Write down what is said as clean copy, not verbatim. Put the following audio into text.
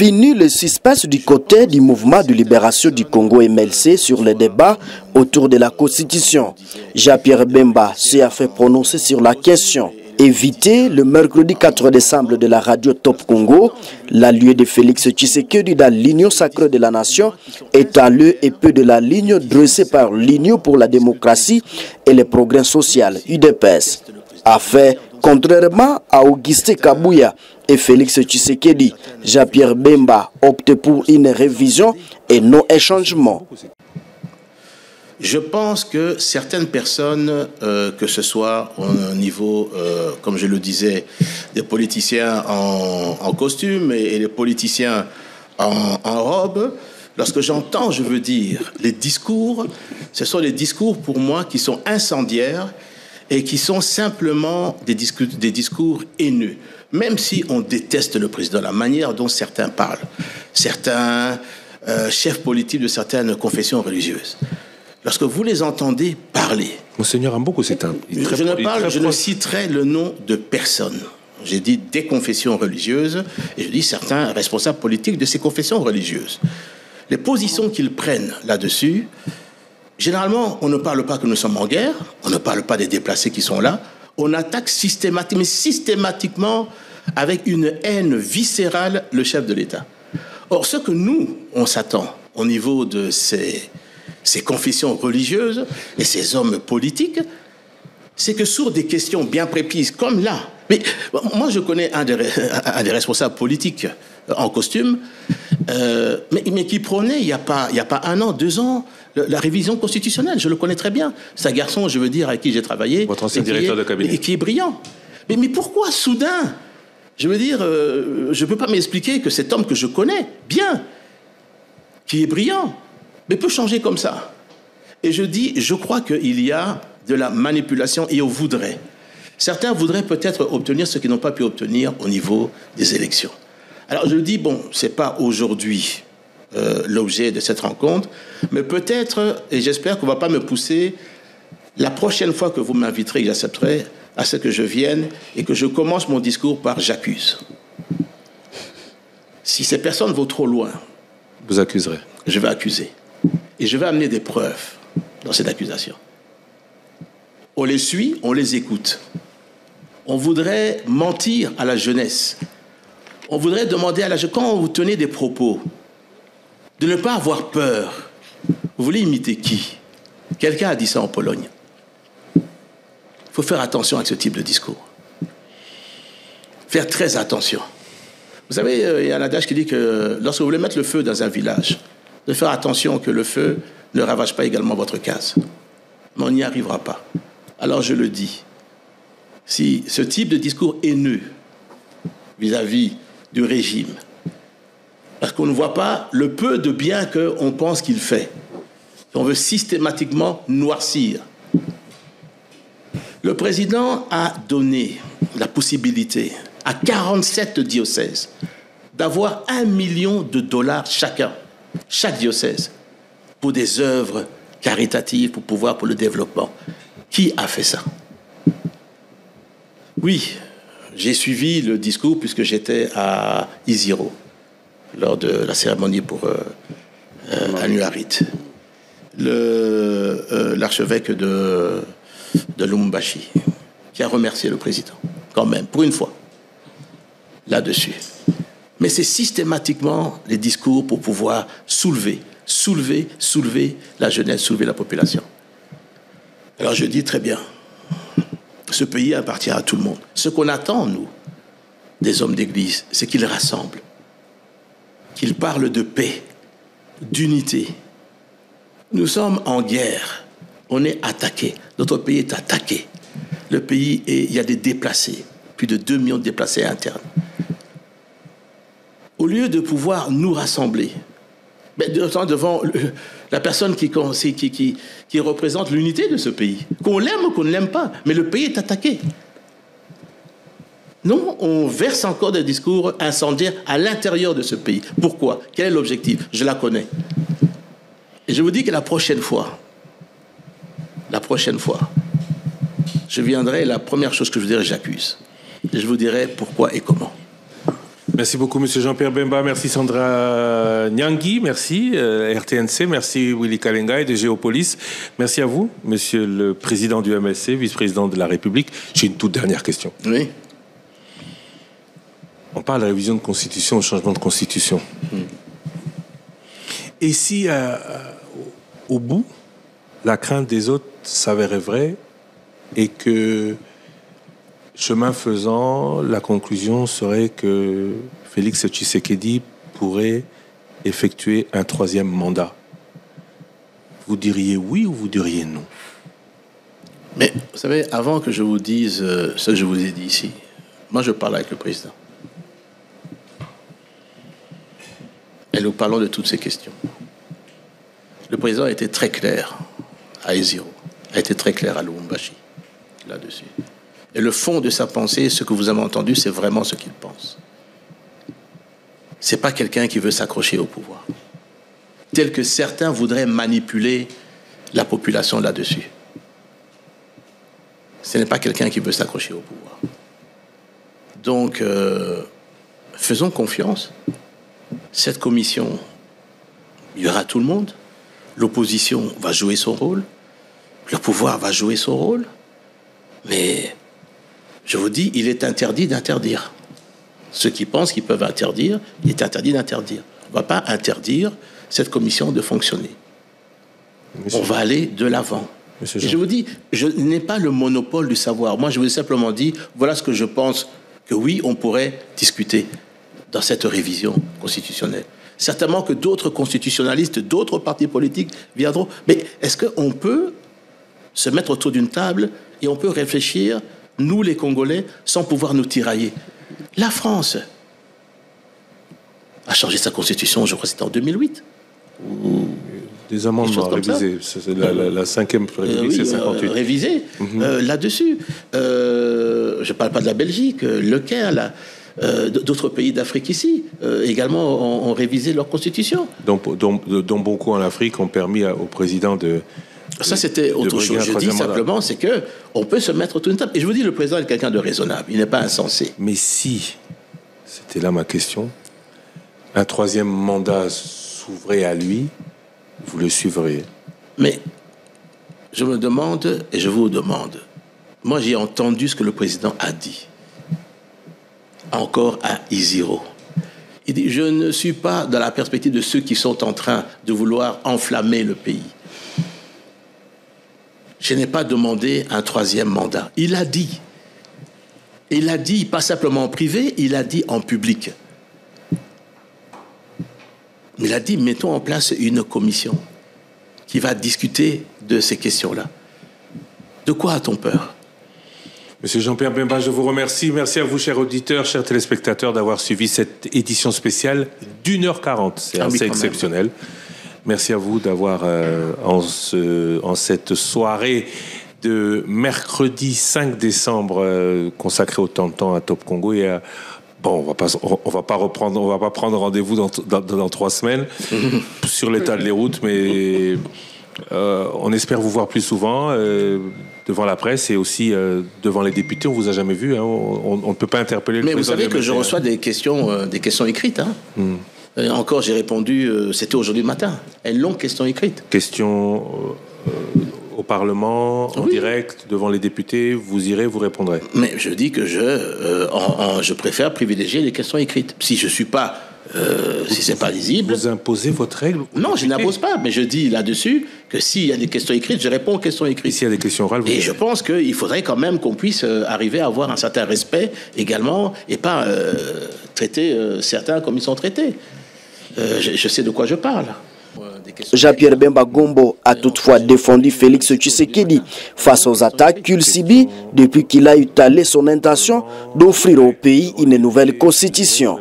Fini le suspense du côté du mouvement de libération du Congo MLC sur le débat autour de la Constitution. Jean-Pierre Bemba s'est fait prononcer sur la question. Éviter le mercredi 4 décembre de la radio Top Congo, la lieu de Félix Tshisekedi dans l'Union sacrée de la nation est à lieu et peu de la ligne dressée par l'Union pour la démocratie et le progrès social, UDPS. A fait, contrairement à Augustin Kabouya et Félix Tshisekedi, Jean-Pierre Bemba opte pour une révision et non un changement. Je pense que certaines personnes, que ce soit au niveau, comme je le disais, des politiciens en costume et les politiciens en robe, lorsque j'entends, je veux dire, les discours, ce sont des discours pour moi qui sont incendiaires et qui sont simplement des discours haineux. Même si on déteste le président, la manière dont certains parlent, certains chefs politiques de certaines confessions religieuses, lorsque vous les entendez parler... Monseigneur Amboko, c'est un... Je ne citerai le nom de personne. J'ai dit des confessions religieuses, et je dis certains responsables politiques de ces confessions religieuses. Les positions qu'ils prennent là-dessus, généralement, on ne parle pas que nous sommes en guerre, on ne parle pas des déplacés qui sont là, on attaque systématiquement avec une haine viscérale le chef de l'État. Or, ce que nous, on s'attend au niveau de ces confessions religieuses et ces hommes politiques, c'est que sur des questions bien précises, comme là, mais moi je connais un des responsables politiques en costume, mais qui prônait il y a pas 1 an, 2 ans, la révision constitutionnelle. Je le connais très bien. C'est un garçon, je veux dire, avec qui j'ai travaillé. Votre ancien directeur de cabinet. Et qui est brillant. Mais pourquoi soudain? Je veux dire, je ne peux pas m'expliquer que cet homme que je connais bien, qui est brillant, mais peut changer comme ça. Et je crois qu'il y a de la manipulation et on voudrait. Certains voudraient peut-être obtenir ce qu'ils n'ont pas pu obtenir au niveau des élections. Alors je dis, bon, ce n'est pas aujourd'hui l'objet de cette rencontre, mais peut-être, et j'espère qu'on ne va pas me pousser, la prochaine fois que vous m'inviterez, j'accepterai à ce que je vienne et que je commence mon discours par « j'accuse ». Si ces personnes vont trop loin, vous accuserez. Je vais accuser. Et je vais amener des preuves dans cette accusation. On les suit, on les écoute. On voudrait mentir à la jeunesse. On voudrait demander à la jeunesse, quand vous tenez des propos, de ne pas avoir peur. Vous voulez imiter qui? Quelqu'un a dit ça en Pologne. Il faut faire attention avec ce type de discours. Faire très attention. Vous savez, il y a un adage qui dit que lorsque vous voulez mettre le feu dans un village, de faire attention que le feu ne ravage pas également votre case. Mais on n'y arrivera pas. Alors je le dis, si ce type de discours haineux vis-à-vis du régime, parce qu'on ne voit pas le peu de bien qu'on pense qu'il fait, on veut systématiquement noircir. Le président a donné la possibilité à 47 diocèses d'avoir $1 million chacun, chaque diocèse, pour des œuvres caritatives, pour le développement. Qui a fait ça? Oui, j'ai suivi le discours puisque j'étais à Isiro lors de la cérémonie pour Anuarit. L'archevêque de Lubumbashi, qui a remercié le président, quand même, pour une fois, là-dessus. Mais c'est systématiquement les discours pour pouvoir soulever la jeunesse, soulever la population. Alors je dis très bien, ce pays appartient à tout le monde. Ce qu'on attend, nous, des hommes d'église, c'est qu'ils rassemblent, qu'ils parlent de paix, d'unité. Nous sommes en guerre, on est attaqué, notre pays est attaqué. Le pays, il y a des déplacés, plus de 2 millions de déplacés internes. Au lieu de pouvoir nous rassembler, mais devant la personne qui représente l'unité de ce pays, qu'on l'aime ou qu'on ne l'aime pas, mais le pays est attaqué. Non, on verse encore des discours incendiaires à l'intérieur de ce pays. Pourquoi? Quel est l'objectif? Je la connais. Et je vous dis que la prochaine fois, je viendrai, la première chose que je vous dirai, j'accuse. Et je vous dirai pourquoi et comment. Merci beaucoup, M. Jean-Pierre Bemba. Merci Sandra Nyangui. Merci RTNC. Merci Willy Kalenga de Géopolis. Merci à vous, Monsieur le Président du MLC, vice-président de la République. J'ai une toute dernière question. Oui. On parle de révision de constitution, de changement de constitution. Et si, au bout, la crainte des autres s'avérait vraie et que, chemin faisant, la conclusion serait que Félix Tshisekedi pourrait effectuer un 3e mandat, vous diriez oui ou vous diriez non? Mais vous savez, avant que je vous dise ce que je vous ai dit ici, moi je parle avec le président. Et nous parlons de toutes ces questions. Le président a été très clair à Eziro, a été très clair à Lubumbashi, là-dessus. Et le fond de sa pensée, ce que vous avez entendu, c'est vraiment ce qu'il pense. C'est pas quelqu'un qui veut s'accrocher au pouvoir, tel que certains voudraient manipuler la population là-dessus. Ce n'est pas quelqu'un qui veut s'accrocher au pouvoir. Donc, faisons confiance. Cette commission, il y aura tout le monde. L'opposition va jouer son rôle. Le pouvoir va jouer son rôle. Mais, je vous dis, il est interdit d'interdire. Ceux qui pensent qu'ils peuvent interdire, il est interdit d'interdire. On ne va pas interdire cette commission de fonctionner. On va aller de l'avant. Et je vous dis, je n'ai pas le monopole du savoir. Moi, je vous ai simplement dit, voilà ce que je pense que oui, on pourrait discuter dans cette révision constitutionnelle. Certainement que d'autres constitutionnalistes, d'autres partis politiques viendront. Mais est-ce qu'on peut se mettre autour d'une table et on peut réfléchir, nous les Congolais, sans pouvoir nous tirailler? La France a changé sa constitution, je crois que c'était en 2008. Des amendements révisés. La 5e révisée, c'est 58. Révisée là-dessus. Je ne parle pas de la Belgique, le Caire, d'autres pays d'Afrique ici, également ont révisé leur constitution. Dont beaucoup en Afrique ont permis au président de... Ça, c'était autre chose. Je dis simplement, c'est qu'on peut se mettre autour d'une table. Et je vous dis, le président est quelqu'un de raisonnable. Il n'est pas insensé. Mais si, c'était là ma question, un 3e mandat s'ouvrait à lui, vous le suivriez? Mais je me demande, et je vous demande, moi j'ai entendu ce que le président a dit, encore à Iziro. Il dit, je ne suis pas dans la perspective de ceux qui sont en train de vouloir enflammer le pays. Je n'ai pas demandé un 3e mandat. Il a dit. Il a dit, pas simplement en privé, il a dit en public. Il a dit, mettons en place une commission qui va discuter de ces questions-là. De quoi a-t-on peur? Monsieur Jean-Pierre Bemba, je vous remercie. Merci à vous, chers auditeurs, chers téléspectateurs, d'avoir suivi cette édition spéciale d'1h40. C'est assez exceptionnel. Merci à vous d'avoir, en cette soirée de mercredi 5 décembre, consacré autant de temps à Top Congo et à... Bon, on va pas prendre rendez-vous dans 3 semaines sur l'état des routes, mais on espère vous voir plus souvent devant la presse et aussi devant les députés. On vous a jamais vu, hein, on ne peut pas interpeller le président. Mais vous savez que je reçois des questions écrites. Hein. Encore, j'ai répondu, c'était aujourd'hui matin, une longue question écrite. Question au Parlement, en direct, devant les députés, vous irez, vous répondrez. Mais je dis que je préfère privilégier les questions écrites. Si je suis pas, si c'est pas lisible... Vous imposez votre règle? Non, je n'impose pas, mais je dis là-dessus que s'il y a des questions écrites, je réponds aux questions écrites. Et s'il y a des questions orales, Et je pense qu'il faudrait quand même qu'on puisse arriver à avoir un certain respect également, et pas traiter certains comme ils sont traités. Je sais de quoi je parle. Jean-Pierre Bemba Gombo a toutefois défendu Félix Tshisekedi face aux attaques qu'il subit depuis qu'il a étalé son intention d'offrir au pays une nouvelle constitution.